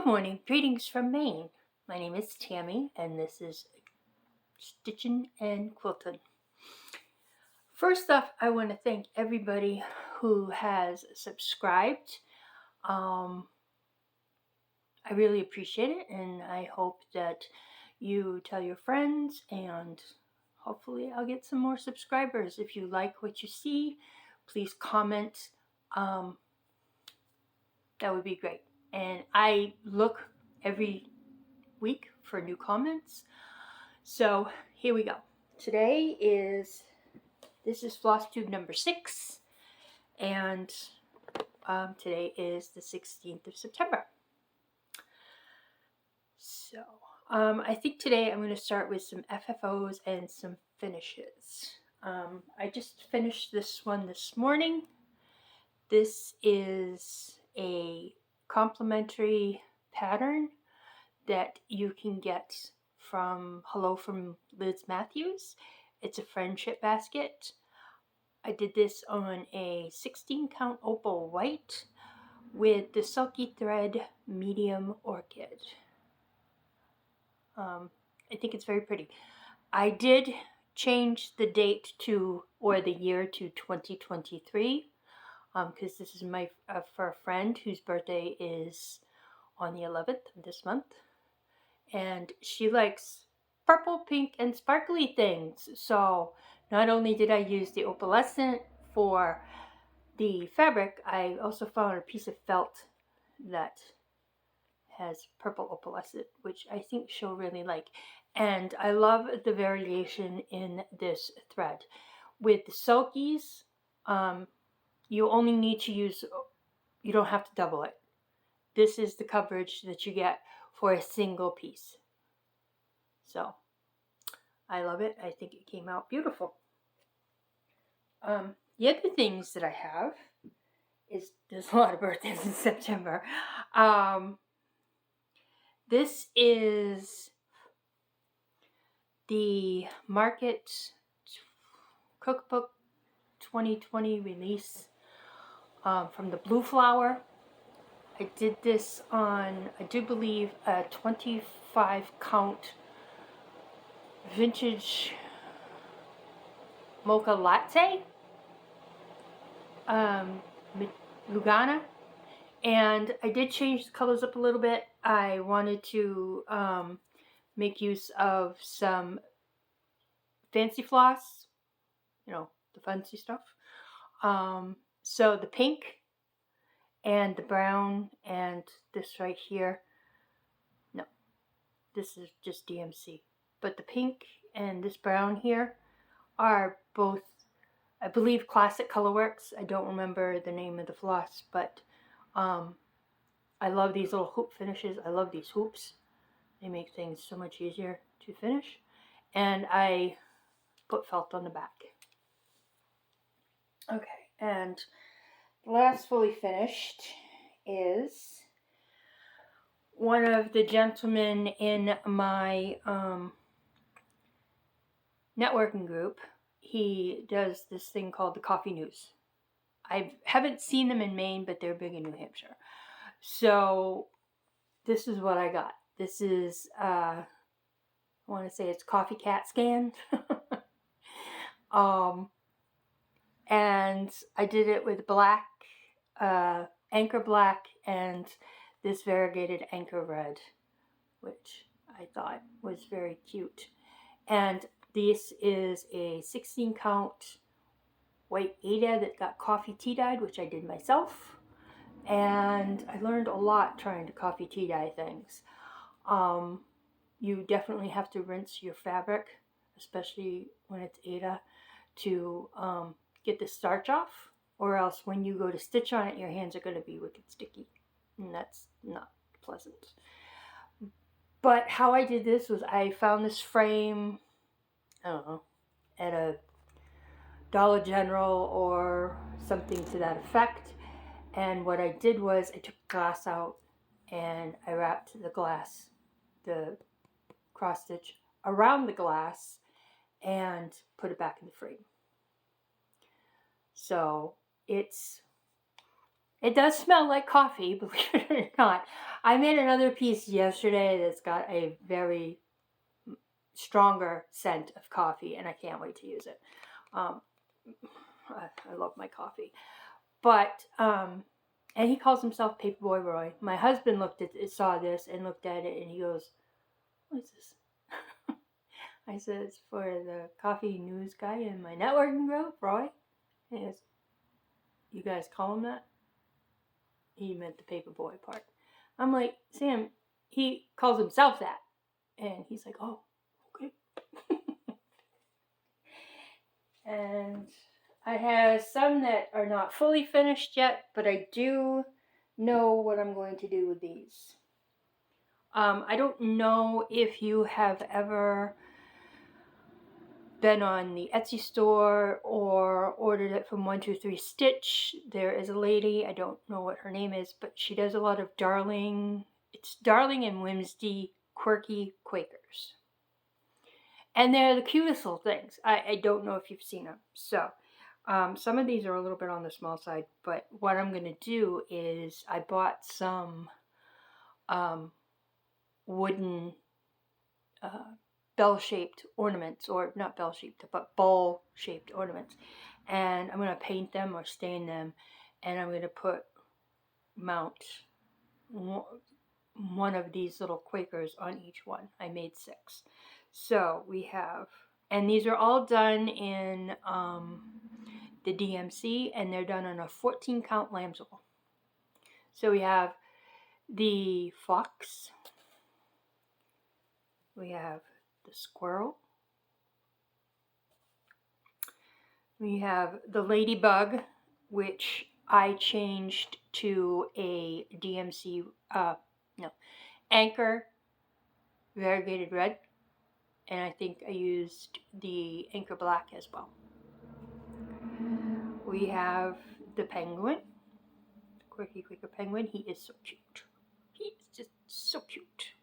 Good morning, greetings from Maine. My name is Tammy and this is Stitching and Quilting. First off, I want to thank everybody who has subscribed. I really appreciate it, and I hope that you tell your friends, and hopefully I'll get some more subscribers. If you like what you see, please comment. That would be great. And I look every week for new comments. So here we go. This is FlossTube number 6, and today is the 16th of September. So I think today I'm going to start with some FFOs and some finishes. I just finished this one this morning. This is a complimentary pattern that you can get from Hello from Liz Matthews. It's a friendship basket. I did this on a 16 count opal white with the silky thread medium orchid. I think it's very pretty. I did change the date or the year to 2023 because this is for a friend whose birthday is on the 11th of this month. And she likes purple, pink, and sparkly things. So not only did I use the opalescent for the fabric, I also found a piece of felt that has purple opalescent, which I think she'll really like. And I love the variation in this thread. With the silkies, you only need to use, you don't have to double it. This is the coverage that you get for a single piece. So I love it. I think it came out beautiful. The other things that I have is there's a lot of birthdays in September. This is the Market Cookbook 2020 release from the Blue Flower. I did this on, I do believe, a 25 count vintage mocha latte, Lugana, and I did change the colors up a little bit. I wanted to make use of some fancy floss, the fancy stuff. So the pink and the brown and this right here, no, this is just DMC. But the pink and this brown here are both, I believe, Classic Colorworks. I don't remember the name of the floss, but I love these little hoop finishes. I love these hoops. They make things so much easier to finish. And I put felt on the back. Okay, and the last fully finished is one of the gentlemen in my networking group. He does this thing called the Coffee News. I haven't seen them in Maine, but they're big in New Hampshire. So this is what I got. This is, I want to say it's Coffee Cat Scan. And I did it with black, anchor black, and this variegated anchor red, which I thought was very cute. And this is a 16 count white Ada that got coffee tea dyed, which I did myself. And I learned a lot trying to coffee tea dye things. You definitely have to rinse your fabric, especially when it's Ada, to get the starch off, or else when you go to stitch on it, your hands are going to be wicked sticky, and that's not pleasant. But how I did this was I found this frame, I don't know, at a Dollar General or something to that effect. And what I did was I took glass out and I wrapped the glass, the cross stitch around the glass, and put it back in the frame. So it does smell like coffee, believe it or not. I made another piece yesterday that's got a very stronger scent of coffee, and I can't wait to use it. I love my coffee. But, and he calls himself Paperboy Roy. My husband saw this and looked at it, and he goes, "What is this?" I said, "It's for the coffee news guy in my networking group, Roy." And he goes, "You guys call him that?" He meant the Paperboy part. I'm like, "Sam, he calls himself that." And he's like, "Oh, okay." And I have some that are not fully finished yet, but I do know what I'm going to do with these. I don't know if you have ever been on the Etsy store or ordered it from 123 Stitch. There is a lady, I don't know what her name is, but she does a lot of Darling and Whimsy quirky Quakers. And they're the cutest little things. I don't know if you've seen them. So, some of these are a little bit on the small side, but what I'm going to do is I bought some wooden bell-shaped ornaments, or not bell-shaped, but ball-shaped ornaments. And I'm going to paint them or stain them, and I'm going to mount one of these little Quakers on each one. I made 6. So we have, and these are all done in the DMC, and they're done on a 14 count lamb's wool. So we have the fox, we have the squirrel, we have the ladybug, which I changed to a DMC, Anchor variegated red, and I think I used the Anchor black as well. We have the penguin, Quirky Quaker penguin. He is so cute. He is just so cute.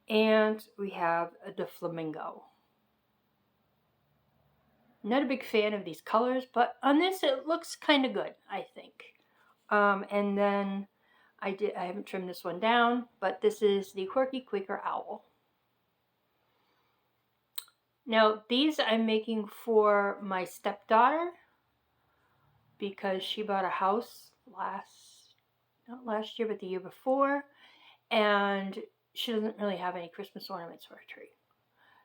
And we have the flamingo. Not a big fan of these colors, but on this it looks kind of good, I think. And then I haven't trimmed this one down, but this is the Quirky Quaker owl. Now these I'm making for my stepdaughter because she bought a house not last year, but the year before, and she doesn't really have any Christmas ornaments for her tree.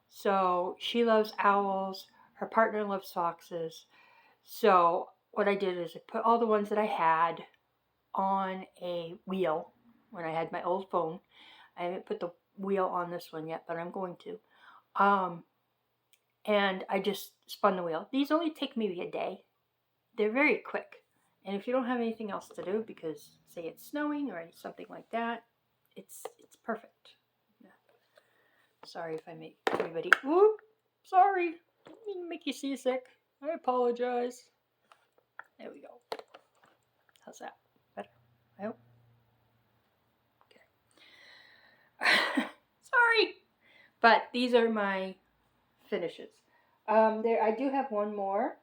So she loves owls. Her partner loves foxes. So what I did is I put all the ones that I had on a wheel when I had my old phone. I haven't put the wheel on this one yet, but I'm going to. And I just spun the wheel. These only take maybe a day. They're very quick. And if you don't have anything else to do, because say it's snowing or something like that, it's perfect. Yeah. Sorry if I make everybody, whoop, sorry, didn't mean to make you seasick. I apologize. There we go. How's that? Better? I hope. Okay. Sorry. But these are my finishes. I do have one more.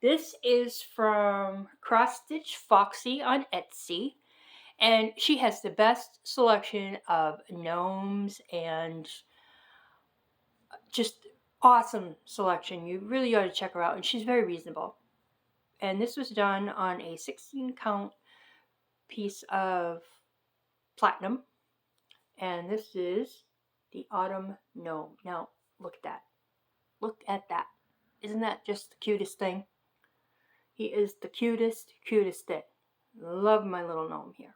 This is from Cross Stitch Foxy on Etsy. And she has the best selection of gnomes and just awesome selection. You really ought to check her out. And she's very reasonable. And this was done on a 16 count piece of platinum. And this is the Autumn Gnome. Now, look at that. Look at that. Isn't that just the cutest thing? He is the cutest thing. Love my little gnome here.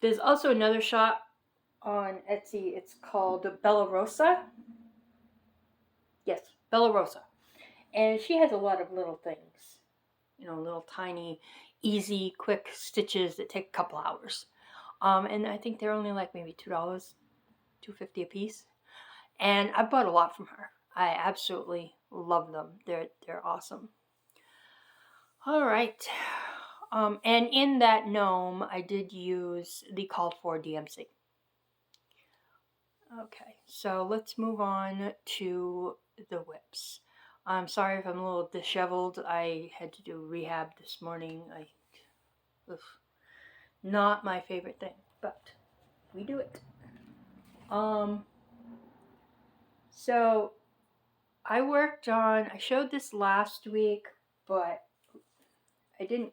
There's also another shop on Etsy. It's called Bella Rosa. Yes, Bella Rosa. And she has a lot of little things. You know, little tiny, easy, quick stitches that take a couple hours. And I think they're only like maybe $2, $2.50 a piece. And I bought a lot from her. I absolutely love them. They're awesome. All right. And in that gnome, I did use the called for DMC. Okay, so let's move on to the whips. I'm sorry if I'm a little disheveled. I had to do rehab this morning. Not my favorite thing, but we do it. So I showed this last week, but I didn't,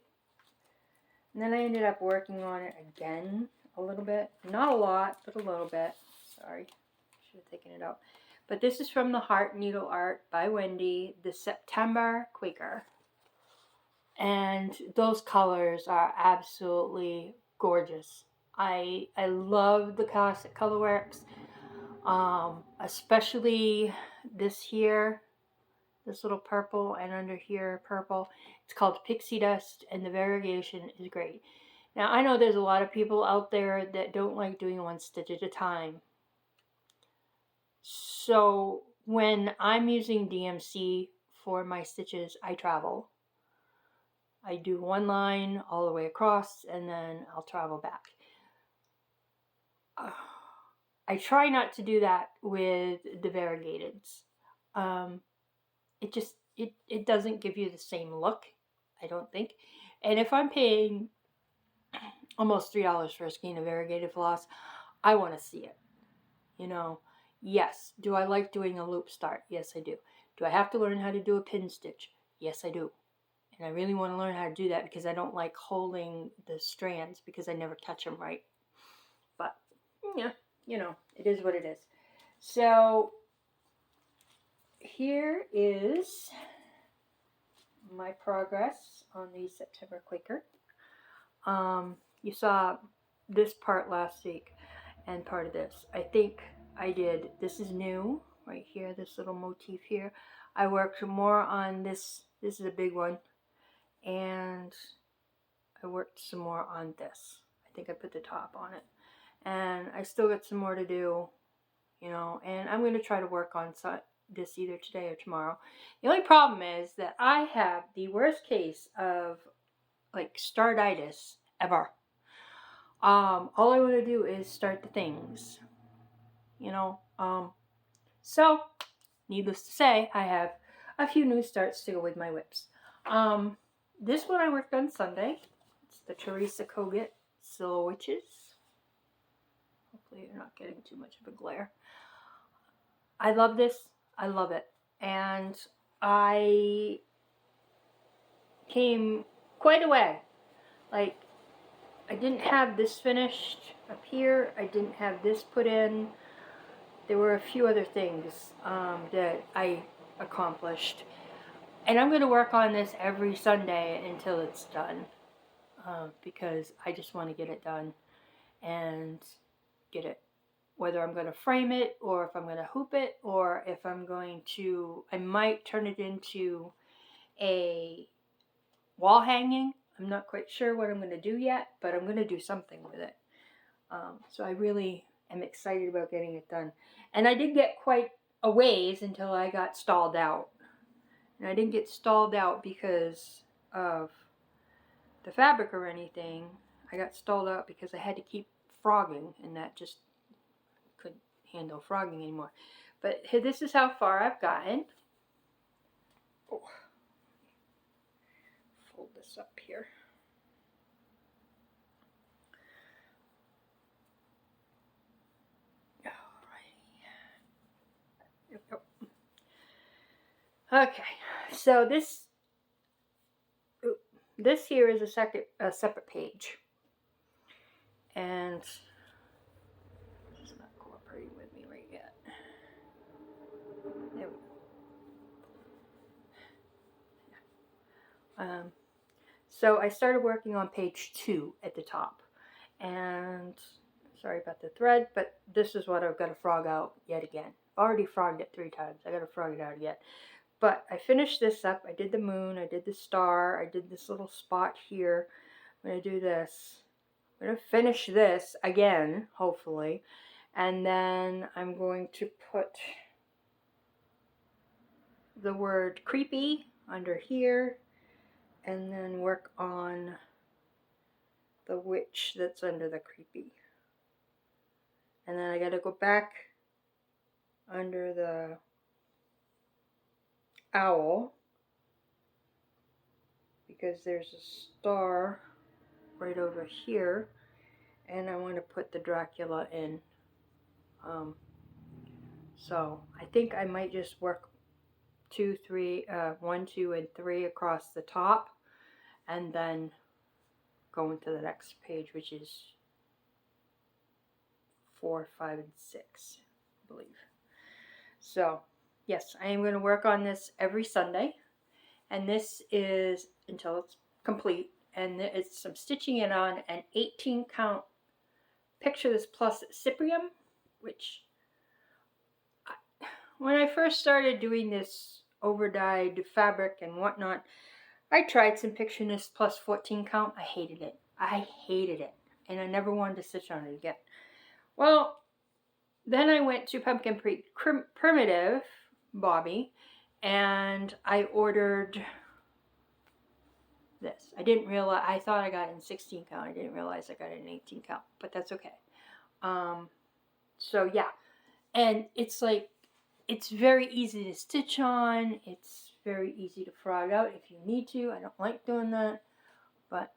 and then I ended up working on it again a little bit. Not a lot, but a little bit. Sorry, should have taken it out. But this is from the Heart Needle Art by Wendy, the September Quaker. And those colors are absolutely gorgeous. I love the classic colorworks, especially this here, this little purple, and under here purple. It's called Pixie Dust, and the variegation is great. Now I know there's a lot of people out there that don't like doing one stitch at a time. So when I'm using DMC for my stitches, I travel. I do one line all the way across, and then I'll travel back. I try not to do that with the variegateds. It doesn't give you the same look, I don't think. And if I'm paying almost $3 for a skein of variegated floss, I want to see it. You know, yes. Do I like doing a loop start? Yes, I do. Do I have to learn how to do a pin stitch? Yes, I do. And I really want to learn how to do that because I don't like holding the strands because I never touch them right. But, yeah, you know, it is what it is. So, here is my progress on the September Quaker. You saw this part last week and part of this. I think I did, this is new, right here, this little motif here. I worked more on this is a big one, and I worked some more on this. I think I put the top on it. And I still got some more to do, you know, and I'm going to try to work on this either today or tomorrow. The only problem is that I have the worst case of, like, startitis ever. All I want to do is start the things, you know. So, needless to say, I have a few new starts to go with my whips. This one I worked on Sunday. It's the Teresa Kogut Silhouettes. Hopefully you're not getting too much of a glare. I love this. I love it. And I came quite a way. Like, I didn't have this finished up here. I didn't have this put in. There were a few other things that I accomplished. And I'm going to work on this every Sunday until it's done. Because I just want to get it done and get it. Whether I'm going to frame it, or if I'm going to hoop it, or if I'm going to, I might turn it into a wall hanging. I'm not quite sure what I'm going to do yet, but I'm going to do something with it. So I really am excited about getting it done. And I did get quite a ways until I got stalled out. And I didn't get stalled out because of the fabric or anything. I got stalled out because I had to keep frogging, and that just couldn't handle frogging anymore. But this is how far I've gotten. Oh. Fold this up here. Okay, so this here is a separate page, and it's not cooperating with me right yet. There we go. So I started working on page 2 at the top, and sorry about the thread, but this is what I've got to frog out yet again. I've already frogged it 3 times. I got to frog it out yet. But I finished this up. I did the moon. I did the star. I did this little spot here. I'm going to do this. I'm going to finish this again, hopefully. And then I'm going to put the word creepy under here. And then work on the witch that's under the creepy. And then I got to go back under the owl because there's a star right over here, and I want to put the Dracula in. So I think I might just work 1, 2, and 3 across the top, and then go into the next page, which is 4, 5, and 6, I believe. So yes, I am going to work on this every Sunday, and this is until it's complete, and it's some stitching it on an 18 count Picture This Plus Cyprium, which when I first started doing this overdyed fabric and whatnot, I tried some Picture This Plus 14 count. I hated it. And I never wanted to stitch on it again. Well, then I went to Pumpkin Primitive Bobby, and I ordered this. I didn't realize, I thought I got it in 16 count. I didn't realize I got it in 18 count, but that's okay. So yeah, and it's like, it's very easy to stitch on. It's very easy to frog out if you need to. I don't like doing that, but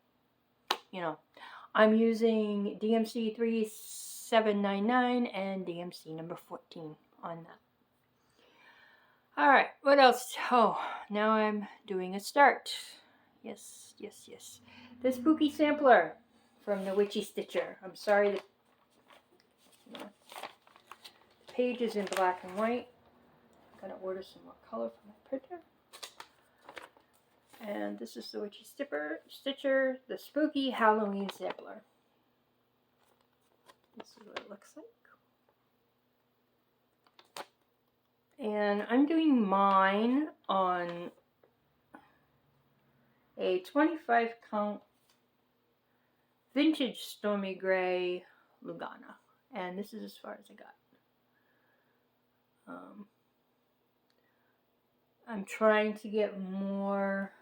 you know, I'm using DMC 3799 and DMC number 14 on that. All right, what else? Oh, now I'm doing a start. Yes. The Spooky Sampler from the Witchy Stitcher. I'm sorry that the page is in black and white. I'm gonna order some more color for my printer. And this is the Witchy Stitcher, the Spooky Halloween Sampler. This is what it looks like. And I'm doing mine on a 25 count vintage Stormy Gray Lugana. And this is as far as I got. I'm trying to get more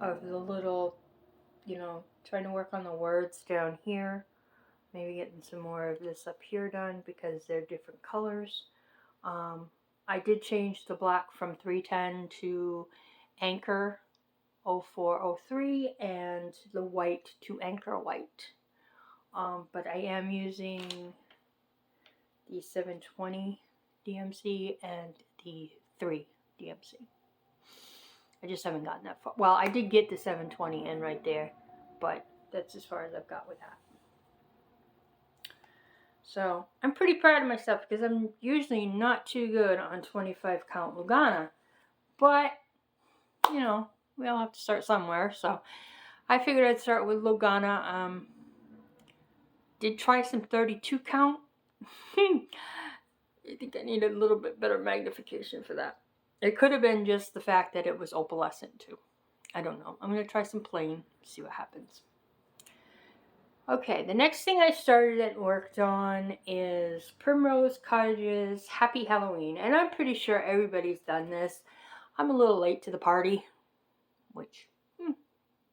of the little, trying to work on the words down here. Maybe getting some more of this up here done because they're different colors. I did change the black from 310 to Anchor 0403 and the white to Anchor White. But I am using the 720 DMC and the 3 DMC. I just haven't gotten that far. Well, I did get the 720 in right there, but that's as far as I've got with that. So I'm pretty proud of myself because I'm usually not too good on 25 count Lugana, but we all have to start somewhere. So I figured I'd start with Lugana. Did try some 32 count. I think I need a little bit better magnification for that. It could have been just the fact that it was opalescent too. I don't know. I'm going to try some plain, see what happens. Okay, the next thing I started and worked on is Primrose Cottage's Happy Halloween. And I'm pretty sure everybody's done this. I'm a little late to the party, which,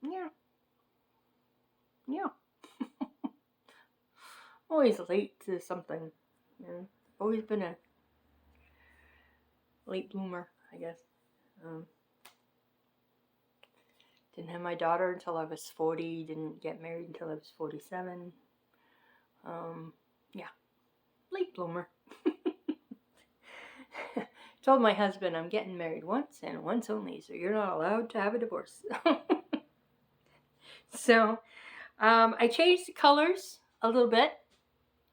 yeah. Always late to something. Always been a late bloomer, I guess. Didn't have my daughter until I was 40. Didn't get married until I was 47. Yeah, late bloomer. Told my husband I'm getting married once and once only, so you're not allowed to have a divorce. So, I changed the colors a little bit.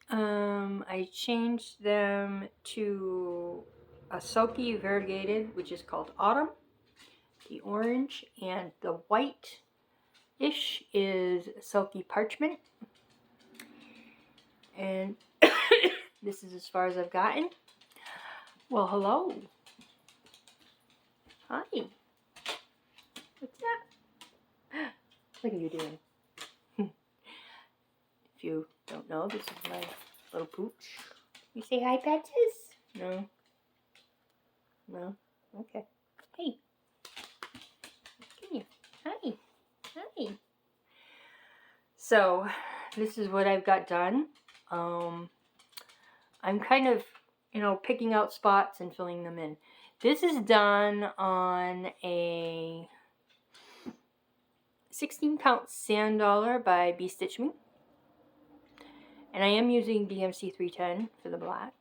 I changed them to a sulky variegated, which is called Autumn, the orange, and the white-ish is sulky parchment. And this is as far as I've gotten. Well, hello. Hi. What's that? What are you doing? If you don't know, this is my little pooch. You say hi, Patches? No. No? Okay. Hey. Come here. Hi. Hi. So, this is what I've got done. I'm kind of, you know, picking out spots and filling them in. This is done on a 16 count sand dollar by Be Stitch Me. And I am using DMC 310 for the black.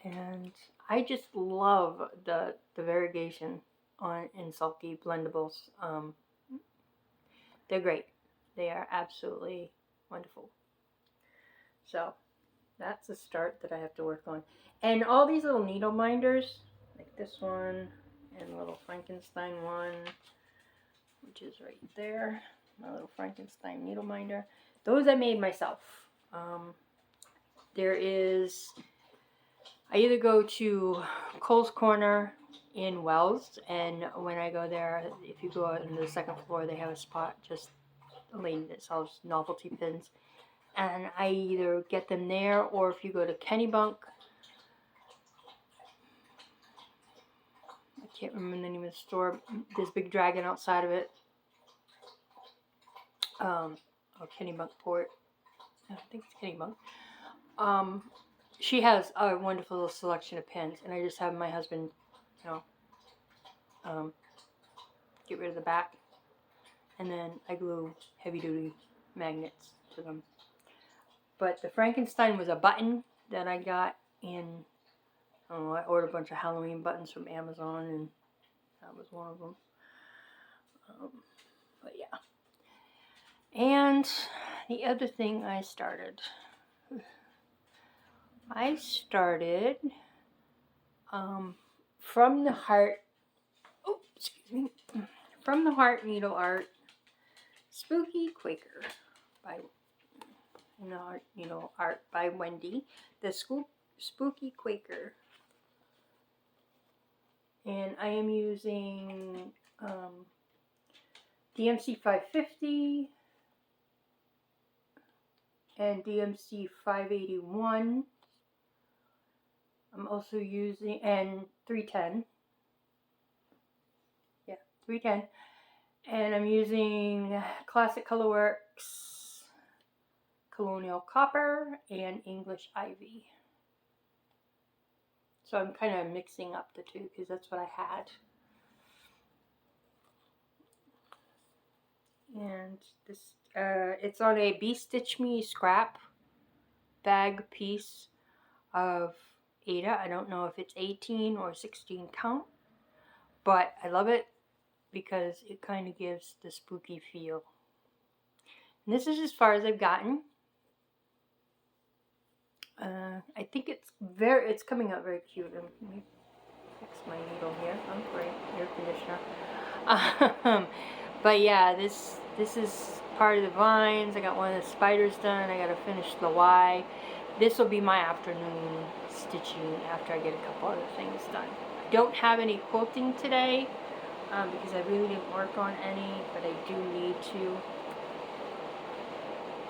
And I just love the variegation in Sulky Blendables. They're great. They are absolutely wonderful. So that's a start that I have to work on. And all these little needle minders, like this one and a little Frankenstein one, which is right there, my little Frankenstein needle minder. Those I made myself. I either go to Cole's Corner in Wells, and when I go there, if you go out on the second floor, they have a spot, just a lady that sells novelty pins. And I either get them there, or if you go to Kennybunk, I can't remember the name of the store, there's a big dragon outside of it. Kennybunk Port, I think it's Kennybunk. She has a wonderful little selection of pins, and I just have my husband, you know, get rid of the back, and then I glue heavy-duty magnets to them. But the Frankenstein was a button that I got in, I don't know, I ordered a bunch of Halloween buttons from Amazon, and that was one of them. But yeah. And the other thing I started from the heart, from the heart needle art, Spooky Quaker by needle art by Wendy, the Spooky Quaker, and I am using DMC 550 and DMC 581. I'm also using, and 310. Yeah, 310. And I'm using Classic Colorworks Colonial Copper and English Ivy. So I'm kind of mixing up the two because that's what I had. And this, it's on a Be Stitch Me scrap bag piece of Ada. I don't know if it's 18 or 16 count, but I love it because it kind of gives the spooky feel. And this is as far as I've gotten. I think it's coming out very cute. Let me fix my needle here. Oh, great, air conditioner. But yeah, this is part of the vines. I got one of the spiders done. I got to finish the Y. This will be my afternoon stitching after I get a couple other things done. I don't have any quilting today because I really didn't work on any, but I do need to,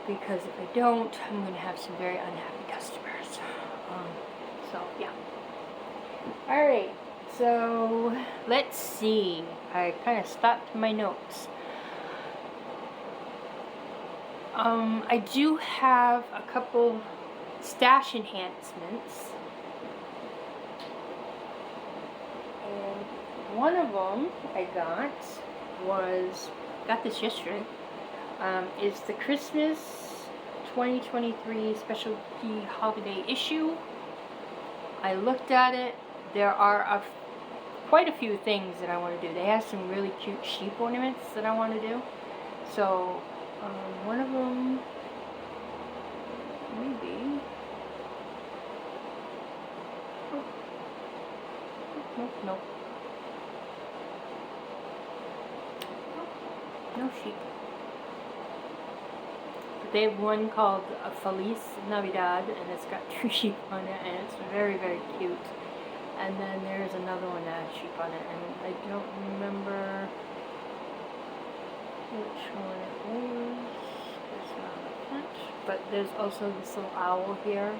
because if I don't, I'm going to have some very unhappy customers. So yeah. Alright, so let's see. I kind of stopped my notes. I do have a couple stash enhancements. And one of them I got this yesterday, is the Christmas 2023 specialty holiday issue. I looked at it. There are quite a few things that I want to do. They have some really cute sheep ornaments that I want to do. So one of them maybe. Nope. No sheep. But they have one called Feliz Navidad, and it's got 2 sheep on it, and it's very, very cute. And then there's another one that has sheep on it, and I don't remember which one it was. It's not like that. But there's also this little owl here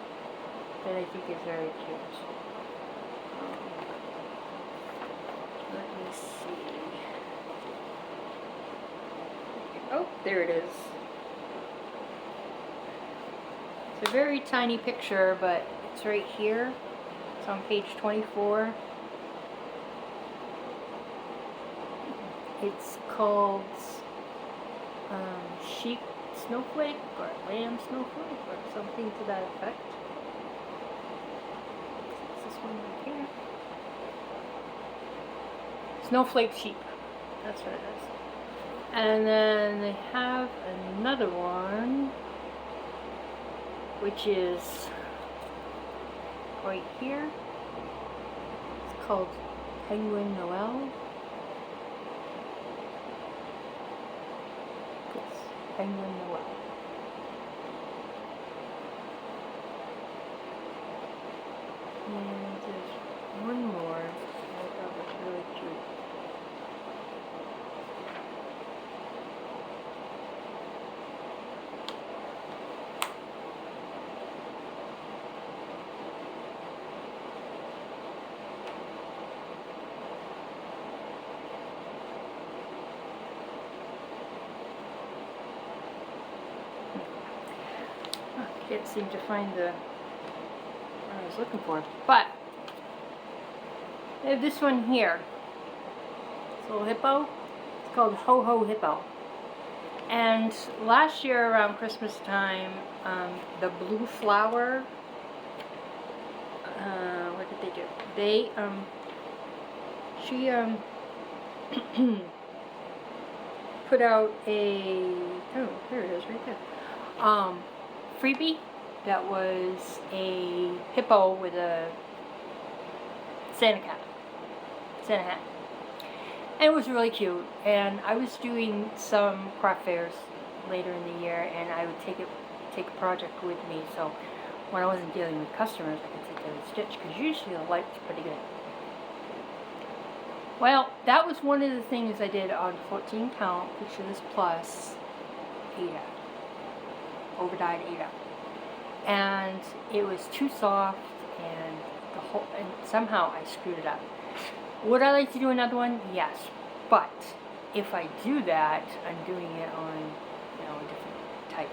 that I think is very cute. Let me see. Oh, there it is. It's a very tiny picture, but it's right here. It's on page 24. It's called Sheep Snowflake or Lamb Snowflake or something to that effect. It's this one right here. Snowflake sheep. That's what it is. And then they have another one, which is right here. It's called Penguin Noel. Yes, Penguin Noel. And there's one more I thought was really cute. Can't seem to find the what I was looking for, but I have this one here. This little hippo. It's called Ho Ho Hippo. And last year around Christmas time, the blue flower. What did they do? They she put out a there it is right there. Freebie that was a hippo with a Santa hat, and it was really cute. And I was doing some craft fairs later in the year, and I would take a project with me, so when I wasn't dealing with customers, I could sit there and stitch, because usually the light's pretty good. Well, that was one of the things I did on 14 count, picture this plus Ada. Overdyed Ada, and it was too soft, and somehow I screwed it up. Would I like to do another one? Yes, but if I do that, I'm doing it on a different type,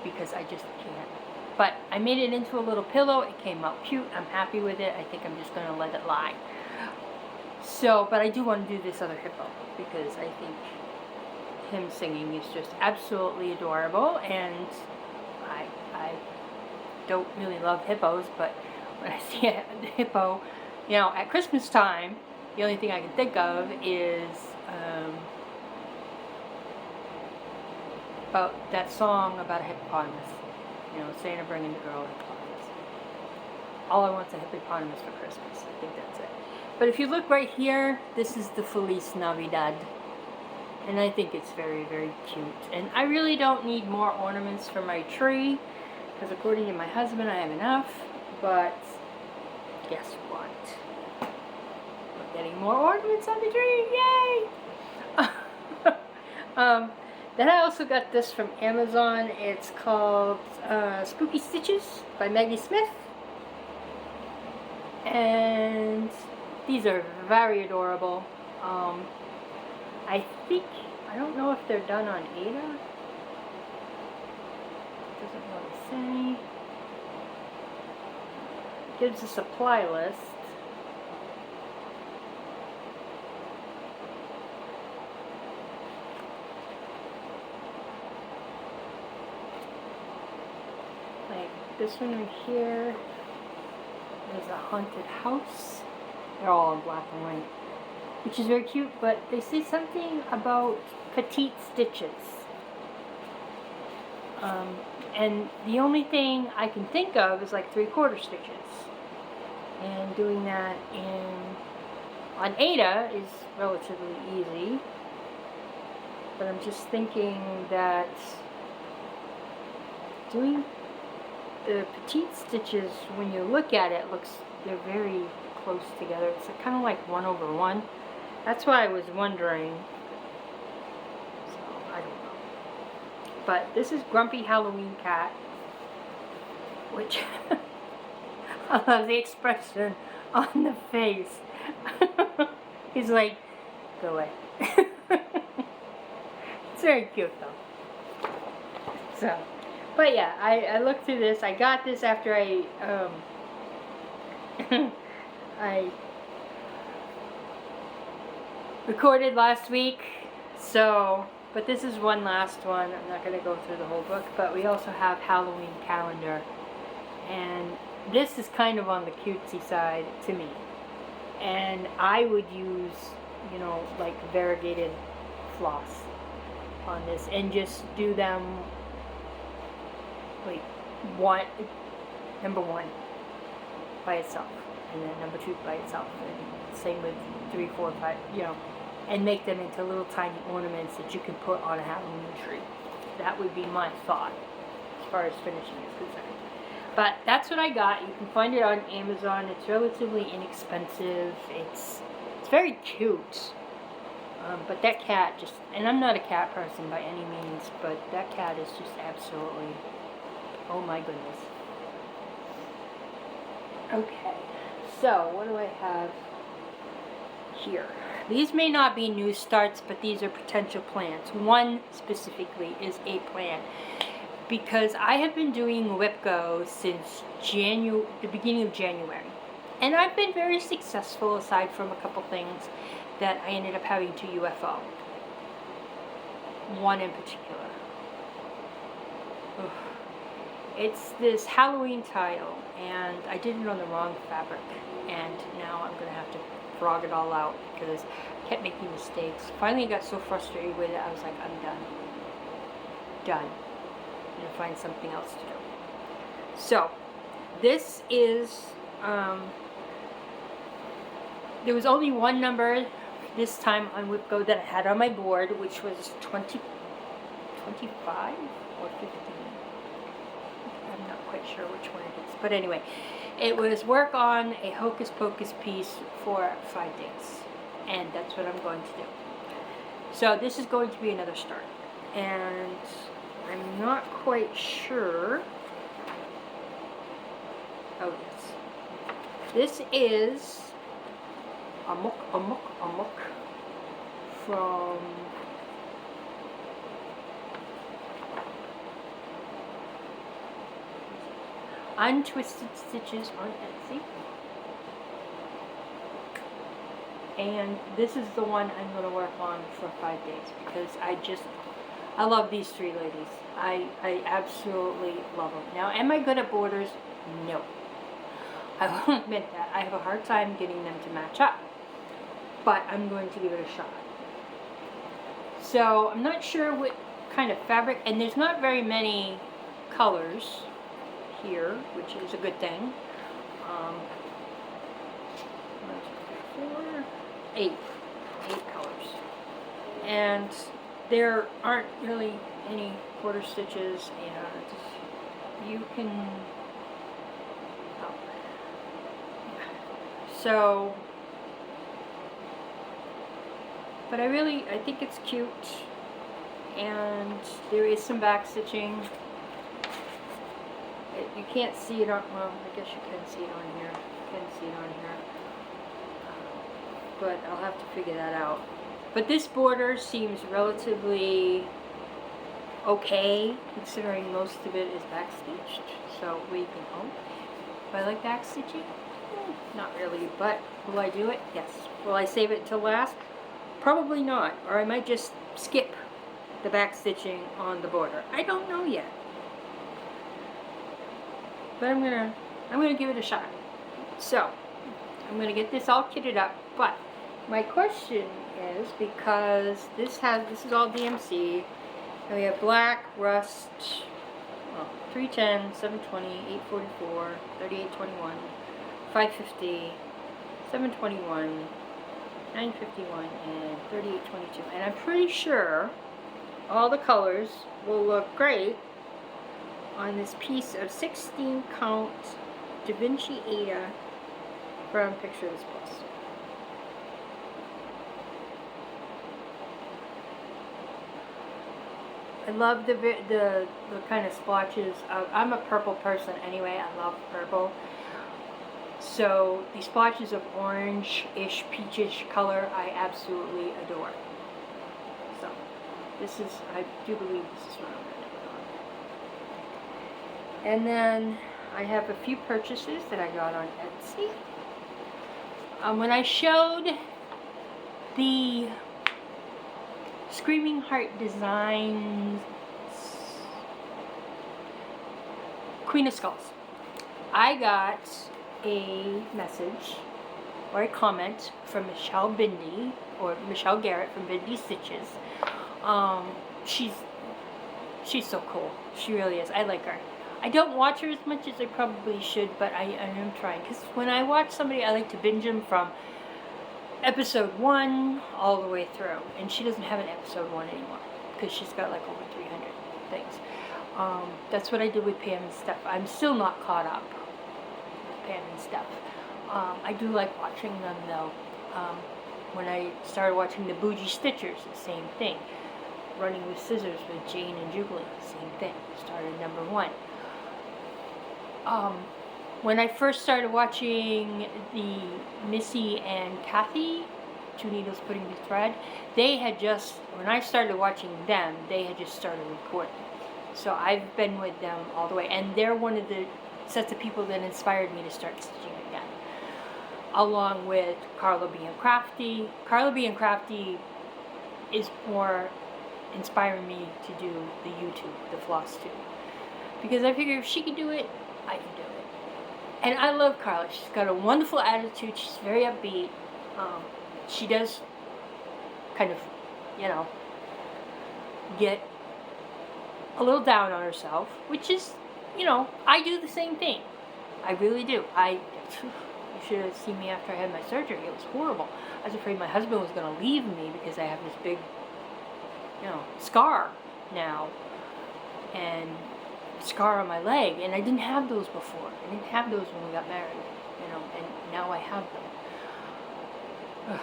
because I just can't. But I made it into a little pillow. It came out cute. I'm happy with it. I think I'm just going to let it lie. So, but I do want to do this other hippo, because I think him singing is just absolutely adorable, and I don't really love hippos, but when I see a hippo, at Christmas time, the only thing I can think of is about that song about a hippopotamus, Santa bringing the girl a hippopotamus. All I want is a hippopotamus for Christmas. I think that's it. But if you look right here, this is the Feliz Navidad. And I think it's very, very cute. And I really don't need more ornaments for my tree, because according to my husband, I have enough. But guess what? We're getting more ornaments on the tree. Yay! Then I also got this from Amazon. It's called Spooky Stitches by Maggie Smith. And these are very adorable. I don't know if they're done on Ada. Doesn't really say. Gives a supply list. Like this one right here. There's a haunted house. They're all in black and white, which is very cute, but they say something about petite stitches. And the only thing I can think of is like 3/4 stitches. And doing that on Ada is relatively easy. But I'm just thinking that doing the petite stitches, when you look at it, they're very close together. It's kind of like 1/1. That's why I was wondering. So, I don't know. But this is Grumpy Halloween Cat, which I love the expression on the face. He's like, go away. It's very cute though. So, but yeah, I looked through this. I got this after I I recorded last week, so, but this is one last one. I'm not going to go through the whole book, but we also have Halloween calendar, and this is kind of on the cutesy side to me, and I would use, you know, like variegated floss on this and just do them like number one by itself, and then number two by itself, and same with 3, 4, 5, you know, and make them into little tiny ornaments that you can put on a Halloween tree. That would be my thought as far as finishing is concerned. But that's what I got. You can find it on Amazon. It's relatively inexpensive. It's very cute. But that cat just, and I'm not a cat person by any means, but that cat is just absolutely, oh my goodness. Okay, so what do I have here? These may not be new starts, but these are potential plans. One specifically is a plan, because I have been doing WIPGO since the beginning of January, and I've been very successful aside from a couple things that I ended up having to UFO. One in particular. Ugh. It's this Halloween tile, and I did it on the wrong fabric, and now I'm going to have to frog it all out because I kept making mistakes. Finally got so frustrated with it, I was like, I'm done. Done. I'm going to find something else to do. So, this is, there was only one number this time on WIPGO that I had on my board, which was 25 or 15. I'm not quite sure which one it is. But anyway, it was work on a Hocus Pocus piece for 5 days. And that's what I'm going to do. So this is going to be another start. And I'm not quite sure. Oh yes. This is Amok from Untwisted Stitches on Etsy. And this is the one I'm going to work on for 5 days because I love these 3 ladies. I absolutely love them. Now, am I good at borders? No. I will admit that. I have a hard time getting them to match up. But I'm going to give it a shot. So, I'm not sure what kind of fabric, and there's not very many colors here, which is a good thing. 8 colors, and there aren't really any quarter stitches, and you can, so, but I think it's cute, and there is some back stitching. You can't see it on, well, I guess you can see it on here. You can see it on here. But I'll have to figure that out. But this border seems relatively okay, considering most of it is backstitched. So we can hope. Do I like backstitching? Not really, but will I do it? Yes. Will I save it till last? Probably not. Or I might just skip the backstitching on the border. I don't know yet. But I'm gonna give it a shot. So I'm gonna get this all kitted up. But my question is, because this is all DMC, and we have black, rust, well, 310, 720, 844, 3821, 550, 721, 951, and 3822. And I'm pretty sure all the colors will look great on this piece of 16 count Da Vinci Ada from Picture This Plus. I love the kind of splotches of, I'm a purple person anyway, I love purple. So these splotches of orange-ish, peachish color, I absolutely adore. So this is, I do believe this is what I'm going to put on. And then I have a few purchases that I got on Etsy. When I showed the Screaming Heart Designs Queen of Skulls, I got a message or a comment from Michelle Bindi, or Michelle Garrett from Bindi Stitches. She's so cool. She really is. I like her. I don't watch her as much as I probably should, but I am trying. Because when I watch somebody, I like to binge them from episode 1 all the way through. And she doesn't have an episode 1 anymore, because she's got like over 300 things. That's what I did with Pam and Steph. I'm still not caught up with Pam and Steph. I do like watching them though. When I started watching the Bougie Stitchers, the same thing. Running with Scissors with Jane and Jubilee, same thing. Started number 1. When I first started watching the Missy and Kathy, Two Needles Putting the Thread, they had just, when I started watching them, they had just started recording. So I've been with them all the way. And they're one of the sets of people that inspired me to start stitching again. Along with Carla B. and Crafty. Carla B. and Crafty is more inspiring me to do the YouTube, the FlossTube. Because I figure if she can do it, I can do it. And I love Carla. She's got a wonderful attitude. She's very upbeat. She does kind of, get a little down on herself, which is, I do the same thing. I really do. You should have seen me after I had my surgery. It was horrible. I was afraid my husband was going to leave me because I have this big, scar now. And scar on my leg, and I didn't have those before. I didn't have those when we got married, and now I have them. Ugh,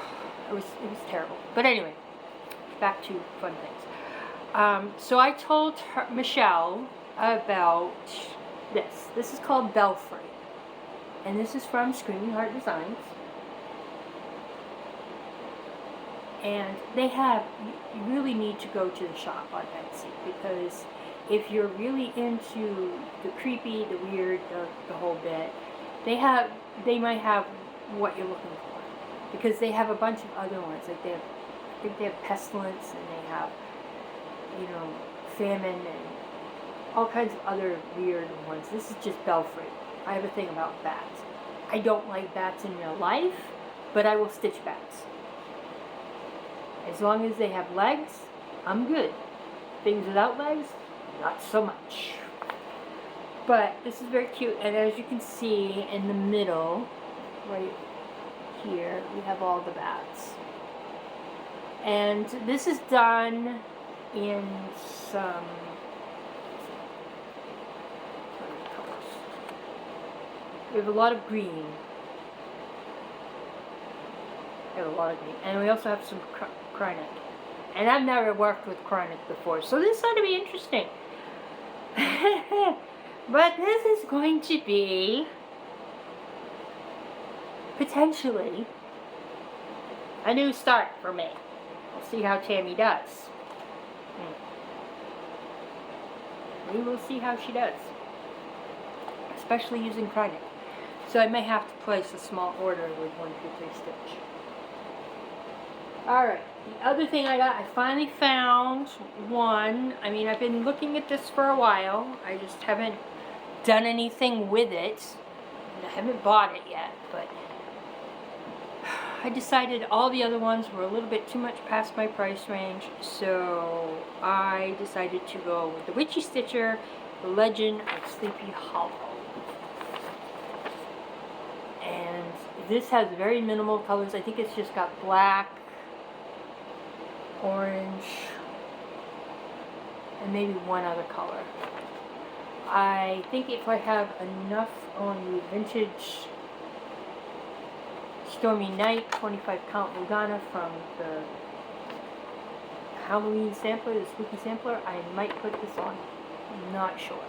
it was terrible. But anyway, back to fun things. So I told Michelle about this. This is called Belfry, and this is from Screaming Heart Designs. And they have, you really need to go to the shop on Etsy, because if you're really into the creepy, the weird, the whole bit, they might have what you're looking for. Because they have a bunch of other ones. Like I think they have Pestilence, and they have, Famine, and all kinds of other weird ones. This is just Belfry. I have a thing about bats. I don't like bats in real life, but I will stitch bats. As long as they have legs, I'm good. Things without legs, not so much. But this is very cute, and as you can see in the middle, right here, we have all the bats. And this is done in some colors. We have a lot of green. We have a lot of green. And we also have some Krynic. And I've never worked with Krynic before, so this ought to be interesting. But this is going to be potentially a new start for me. We'll see how Tammy does. We will see how she does, especially using Krynic. So I may have to place a small order with 1, 2, 3 stitch. Alright, the other thing I got, I finally found one. I mean, I've been looking at this for a while. I just haven't done anything with it. I haven't bought it yet, but I decided all the other ones were a little bit too much past my price range, so I decided to go with the Witchy Stitcher, The Legend of Sleepy Hollow. And this has very minimal colors. I think it's just got black, orange, and maybe one other color. I think if I have enough on the vintage Stormy Night 25 count Lugana from the Halloween sampler, the spooky sampler, I might put this on. I'm not sure.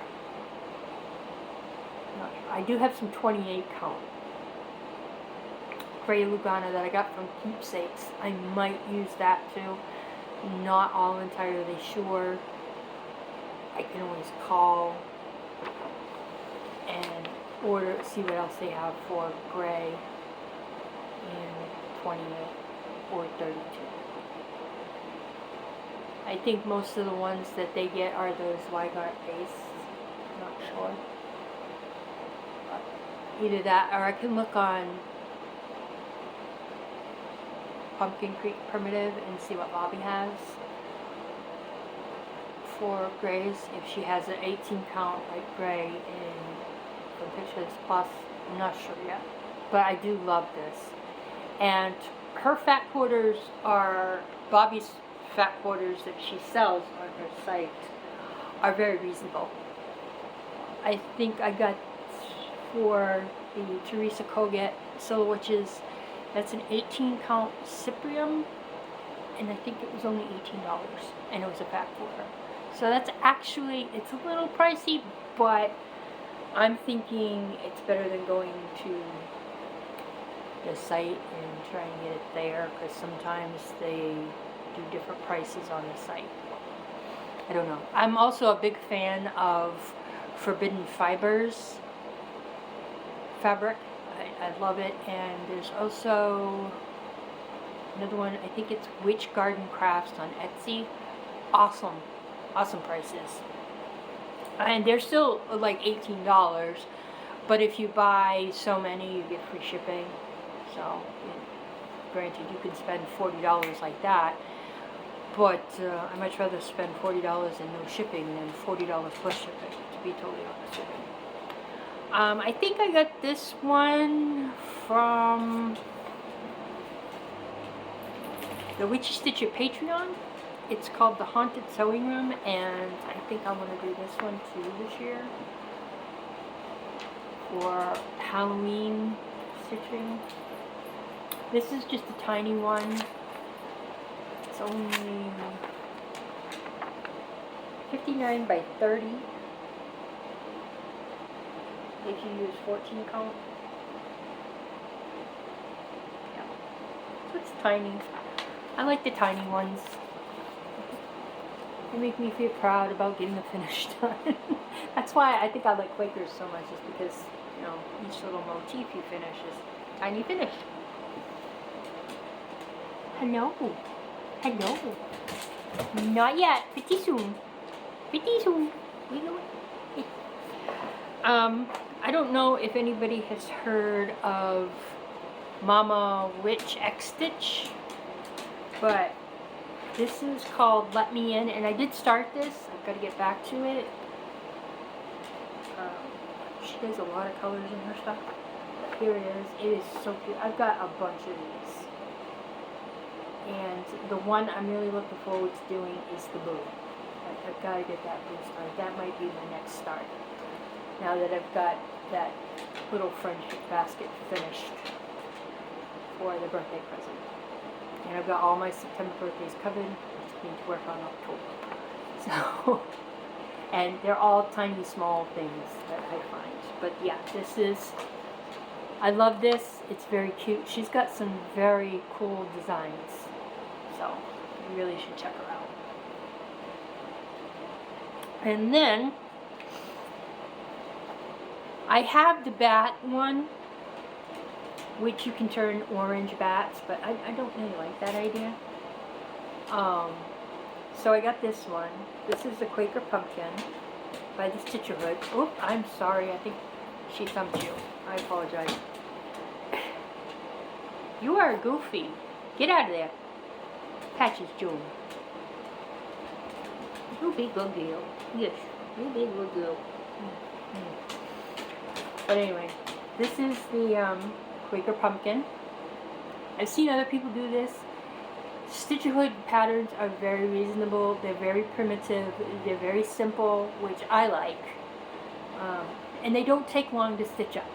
I do have some 28 count gray Lugana that I got from Keepsakes. I might use that too. Not all entirely sure. I can always call and order, see what else they have for gray. in 28 or 32. I think most of the ones that they get are those Weigart base. I'm not sure. Either that, or I can look on Pumpkin Creek Primitive and see what Bobby has for grays. If she has an 18 count like gray in the Pictures Plus, I'm not sure yet. But I do love this. And her fat quarters are, Bobby's fat quarters that she sells on her site are very reasonable. I think I got for the Teresa Koget Silhouettes, that's an 18 count Cyprium, and I think it was only $18, and it was a fat quarter. So that's actually, it's a little pricey, but I'm thinking it's better than going to the site and trying to get it there, because sometimes they do different prices on the site. I don't know. I'm also a big fan of Forbidden Fibers fabric. I love it. And there's also another one, I think it's Witch Garden Crafts on Etsy. Awesome prices. And they're still like $18, but if you buy so many, you get free shipping. So, granted, you can spend $40 like that, but I much rather spend $40 and no shipping than $40 plus shipping, to be totally honest with you. I think I got this one from the Witchy Stitcher Patreon. It's called the Haunted Sewing Room, and I think I'm going to do this one too this year for Halloween stitching. This is just a tiny one. It's only 59 by 30 if you use 14 count. Yeah. So it's tiny. I like the tiny ones. They make me feel proud about getting the finish done. That's why I think I like Quakers so much, is because, you know, each little motif you finish is a tiny finish. Hello. Hello. Not yet. Pretty soon. Pretty soon. We know it. I don't know if anybody has heard of Mama Witch X Stitch, but this is called Let Me In, and I did start this. I've got to get back to it. She does a lot of colors in her stuff. Here it is. It is so cute. I've got a bunch of these. And the one I'm really looking forward to doing is the blue. I've got to get that blue started. That might be my next start. Now that I've got that little friendship basket finished for the birthday present. And I've got all my September birthdays covered. I just need to work on October. So, and they're all tiny, small things that I find. But yeah, this is, I love this. It's very cute. She's got some very cool designs. So, you really should check her out. And then, I have the bat one, which you can turn orange bats, but I don't really like that idea. So I got this one. This is the Quaker Pumpkin by the Stitcherhood. Oh, I'm sorry. I think she thumped you. I apologize. You are goofy. Get out of there. Patches June. You big good girl. Yes, you big good girl. But anyway, this is the Quaker Pumpkin. I've seen other people do this. Stitcherhood patterns are very reasonable. They're very primitive. They're very simple, which I like. And they don't take long to stitch up.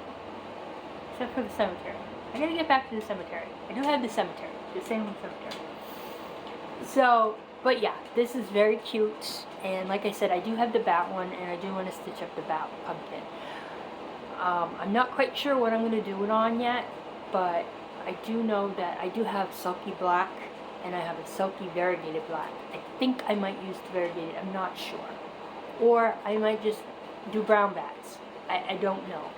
Except for the cemetery. I gotta get back to the cemetery. I do have the cemetery. The same cemetery. So, but yeah, this is very cute. And like I said, I do have the bat one, and I do want to stitch up the bat pumpkin. I'm not quite sure what I'm going to do it on yet, but I do know that I do have Silky Black, and I have a Silky Variegated Black. I think I might use the Variegated, I'm not sure. Or I might just do brown bats. I don't know.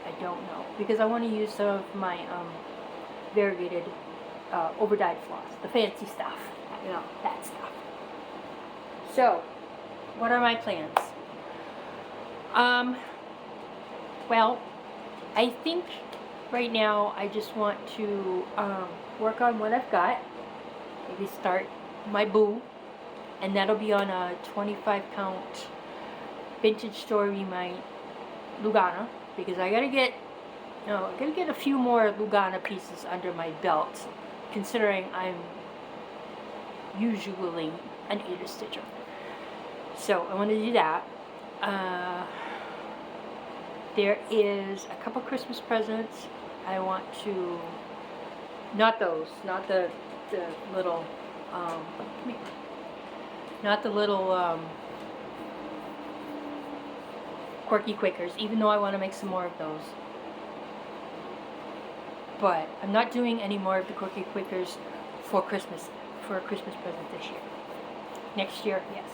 I don't know. Because I want to use some of my variegated over-dyed floss, the fancy stuff, you know, that stuff. So, what are my plans? Well, I think right now I just want to work on what I've got. Maybe start my boo, and that'll be on a 25-count vintage story my Lugana, because I gotta get a few more Lugana pieces under my belt, considering I'm usually an 8-stitcher. So I want to do that. There is a couple Christmas presents I want to, not those, not the little, come here. Not the little Quirky Quakers, even though I want to make some more of those. But I'm not doing any more of the Quirky Quakers for Christmas, for a Christmas present this year. Next year, yes.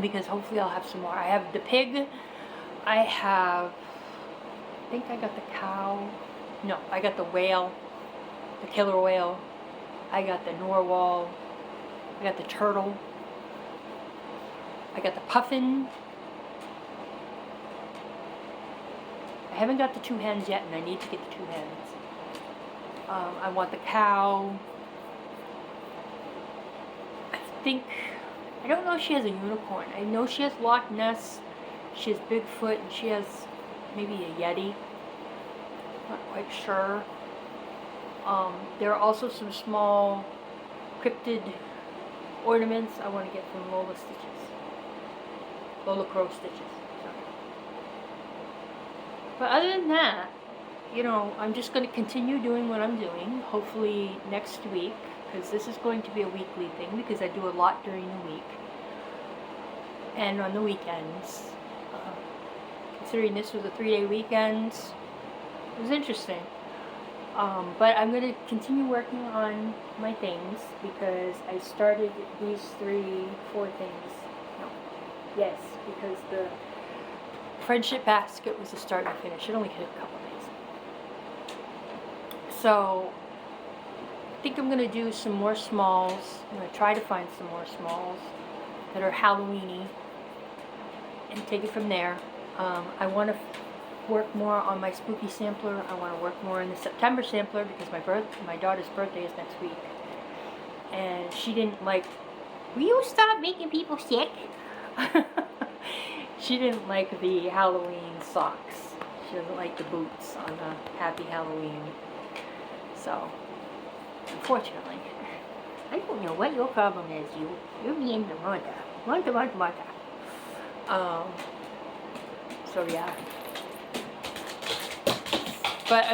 Because hopefully I'll have some more. I have the pig. I think I got the cow. No, I got the whale, the killer whale. I got the narwhal. I got the turtle. I got the puffin. I haven't got the 2 hens yet, and I need to get the 2 hens. I want the cow. I don't know if she has a unicorn. I know she has Loch Ness, she has Bigfoot, and she has maybe a Yeti. Not quite sure. There are also some small cryptid ornaments I want to get from Lola Crow Stitches. But other than that, you know, I'm just going to continue doing what I'm doing, hopefully next week, because this is going to be a weekly thing, because I do a lot during the week and on the weekends. Considering this was a 3-day weekend, it was interesting. But I'm going to continue working on my things, because I started these 4 things. No, yes, because the friendship basket was a start and finish. It only took a couple days. So I think I'm going to do some more smalls. I'm going to try to find some more smalls that are Halloween-y and take it from there. I want to work more on my spooky sampler. I want to work more in the September sampler, because my daughter's birthday is next week. And she didn't like, will you stop making people sick? She didn't like the Halloween socks. She doesn't like the boots on the Happy Halloween. So, unfortunately, I don't know what your problem is. You're being the mother. So yeah. But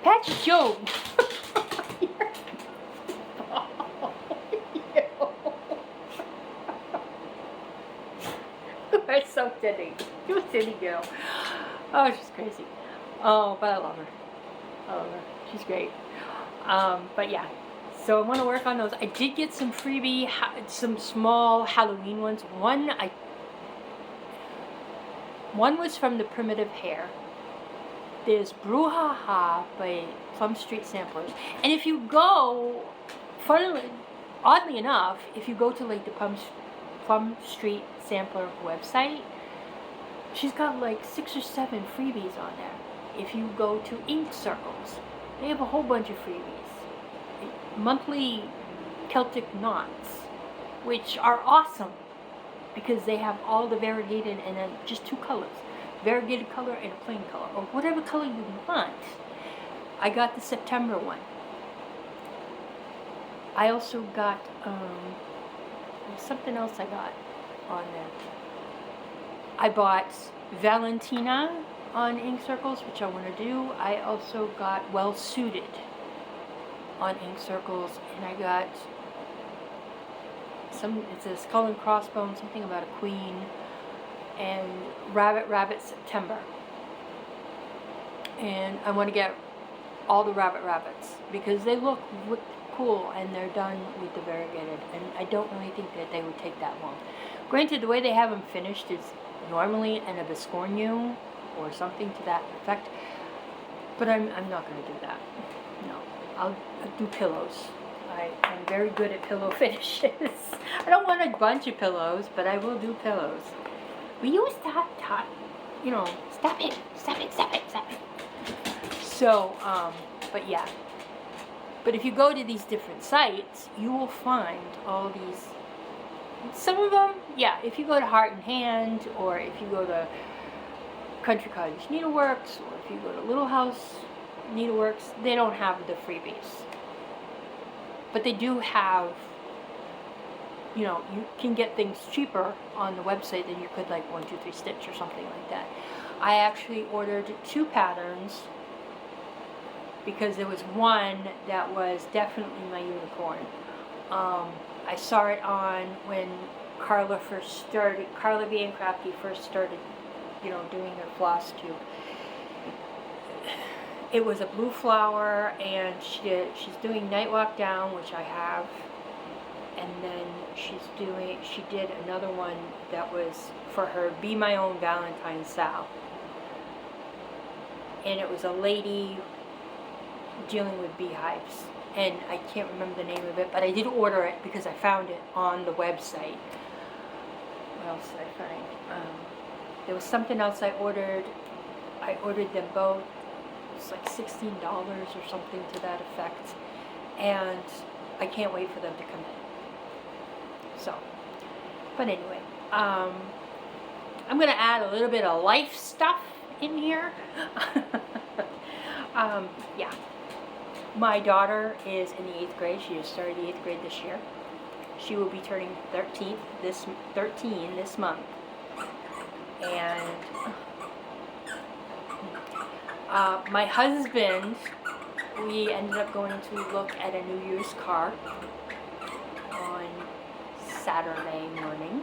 Patrick Jones. You're so silly. You're a silly girl. Oh, she's crazy. Oh, but I love her. I love her. She's great. But yeah. So I want to work on those. I did get some freebie, some small Halloween ones. One was from the Primitive Hair. There's Brouhaha by Plum Street Samplers. And if you go, oddly enough, if you go to like the Plum Street Sampler website, she's got like 6 or 7 freebies on there. If you go to Ink Circles, they have a whole bunch of freebies. Monthly Celtic knots, which are awesome, because they have all the variegated and then just 2 colors. Variegated color and a plain color, or whatever color you want. I got the September one. I also got something else I got on there. I bought Valentina on Ink Circles, which I want to do. I also got Well Suited on Ink Circles, and I got it's a Skull and Crossbones, something about a queen, and Rabbit September. And I want to get all the rabbits because they look cool and they're done with the variegated, and I don't really think that they would take that long. Granted, the way they have them finished is normally in a Biscornu or something to that effect, But I'm not going to do that. No, I'll do pillows. I'm very good at pillow finishes. I don't want a bunch of pillows, but I will do pillows. Will you stop, you know, stop it. So, but yeah. But if you go to these different sites, you will find all these. Some of them, yeah, if you go to Heart and Hand, or if you go to Country Cottage Needleworks, or if you go to Little House Needleworks, they don't have the freebies. But they do have, you know, you can get things cheaper on the website than you could like 1-2-3 Stitch or something like that. I actually ordered 2 patterns because there was one that was definitely my unicorn. I saw it on when Carla B and Crafty first started, you know, doing her FlossTube. It was a blue flower, and she's doing Night Walk Down, which I have, and then she did another one that was for her Be My Own Valentine Sal, and it was a lady dealing with beehives, and I can't remember the name of it, but I did order it because I found it on the website. What else did I find? There was something else I ordered. I ordered them both. It's like $16 or something to that effect, and I can't wait for them to come in. So, but anyway, I'm going to add a little bit of life stuff in here. Yeah, my daughter is in the 8th grade. She just started the 8th grade this year. She will be turning 13 this month, and my husband, we ended up going to look at a new used car on Saturday morning.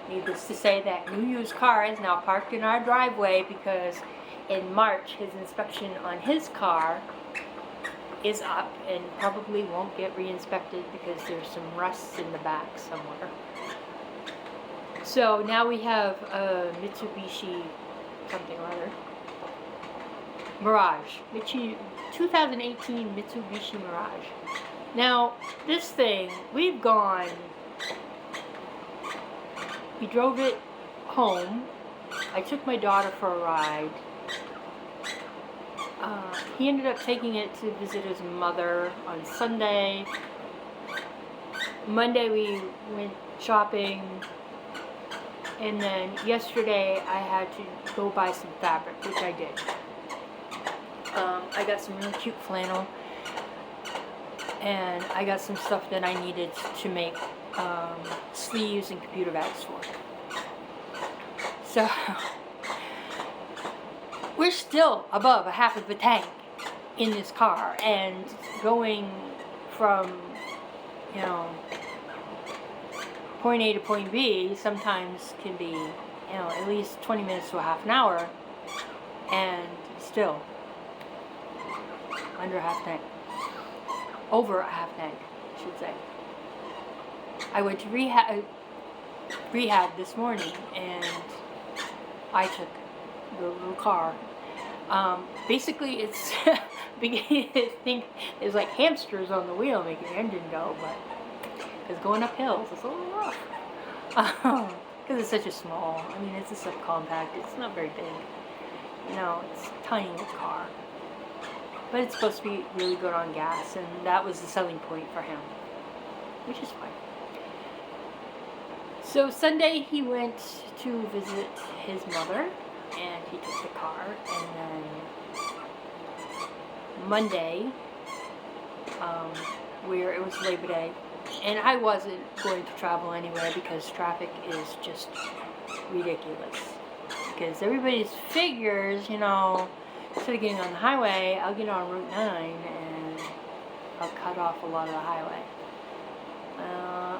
Needless to say, that new used car is now parked in our driveway because in March his inspection on his car is up and probably won't get re-inspected because there's some rust in the back somewhere. So now we have a Mitsubishi something or other. Mirage. 2018 Mitsubishi Mirage. Now, this thing, we drove it home. I took my daughter for a ride. He ended up taking it to visit his mother on Sunday. Monday we went shopping. And then yesterday I had to go buy some fabric, which I did. I got some really cute flannel, and I got some stuff that I needed to make sleeves and computer bags for. So we're still above a half of a tank in this car, and going from, you know, point A to point B sometimes can be, you know, at least 20 minutes to a half an hour, and still under a half tank. Over a half tank, I should say. I went to rehab this morning, and I took the little car. Basically, it's beginning to think there's like hamsters on the wheel making the engine go, but it's going up hills. It's a little rough. Because it's such a small, I mean, it's a subcompact. It's not very big. You know, it's a tiny little car. But it's supposed to be really good on gas, and that was the selling point for him, which is fine. So Sunday he went to visit his mother, and he took the car, and then Monday, where it was Labor Day, and I wasn't going to travel anywhere because traffic is just ridiculous. Because everybody's figures, you know, instead of getting on the highway, I'll get on Route 9 and I'll cut off a lot of the highway.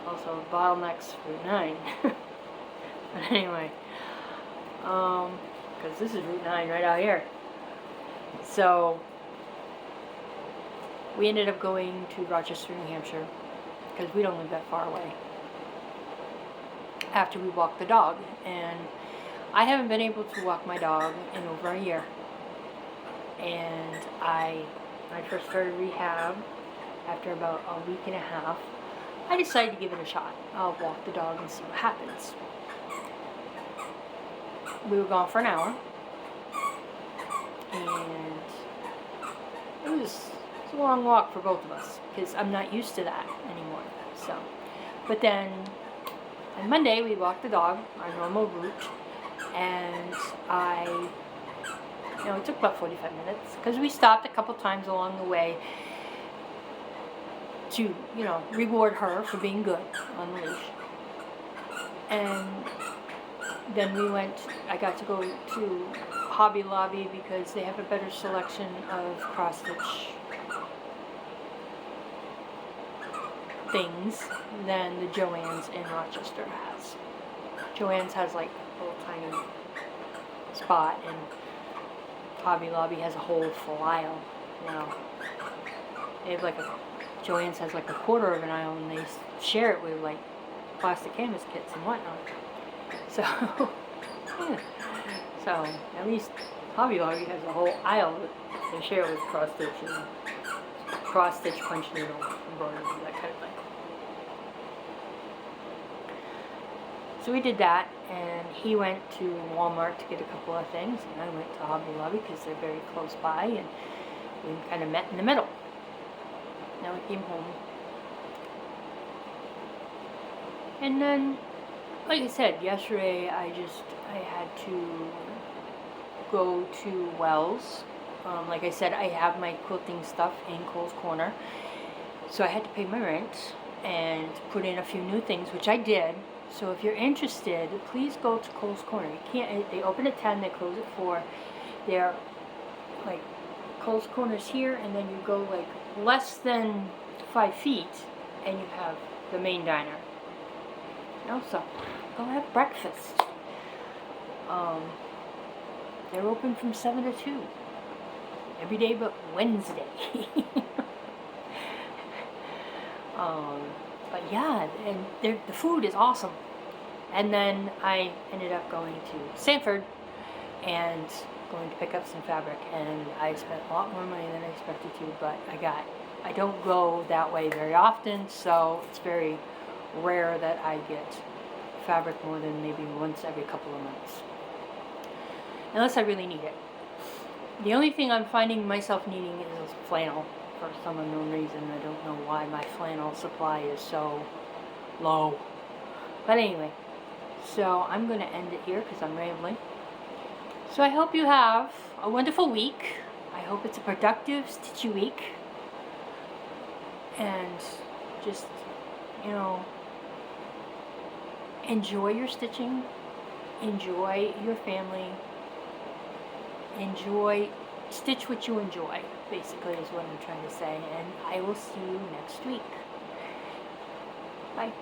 Also, bottlenecks Route 9. But anyway, because this is Route 9 right out here. So, we ended up going to Rochester, New Hampshire, because we don't live that far away, after we walked the dog. And I haven't been able to walk my dog in over a year. And when I first started rehab, after about a week and a half, I decided to give it a shot. I'll walk the dog and see what happens. We were gone for an hour, and it was a long walk for both of us because I'm not used to that anymore. So, but then on Monday we walked the dog our normal route, and it took about 45 minutes because we stopped a couple times along the way to, reward her for being good on the leash. And then I got to go to Hobby Lobby because they have a better selection of cross-stitch things than the Joann's in Rochester has. Joann's has like a little tiny spot, and Hobby Lobby has a whole file. They have Joann's has like a quarter of an aisle, and they share it with like plastic canvas kits and whatnot. So, yeah. So at least Hobby Lobby has a whole aisle that they share with cross-stitch punch needle, embroidery, that kind of thing. So we did that, and he went to Walmart to get a couple of things, and I went to Hobby Lobby because they're very close by, and we kind of met in the middle. Now we came home. And then, like I said, yesterday I had to go to Wells. Like I said, I have my quilting stuff in Cole's Corner, so I had to pay my rent and put in a few new things, which I did. So if you're interested, please go to Cole's Corner. They open at 10, they close at 4. They're like, Cole's Corner's here, and then you go like less than 5 feet and you have the main diner. So go have breakfast. They're open from 7 to 2 every day but Wednesday. But yeah, and the food is awesome. And then I ended up going to Sanford and going to pick up some fabric, and I spent a lot more money than I expected to, but I don't go that way very often, so it's very rare that I get fabric more than maybe once every couple of months, unless I really need it. The only thing I'm finding myself needing is flannel for some unknown reason. I don't know why my flannel supply is so low. But anyway, so I'm going to end it here because I'm rambling. So I hope you have a wonderful week. I hope it's a productive, stitchy week. And just, enjoy your stitching. Enjoy your family. Stitch what you enjoy, basically, is what I'm trying to say. And I will see you next week. Bye.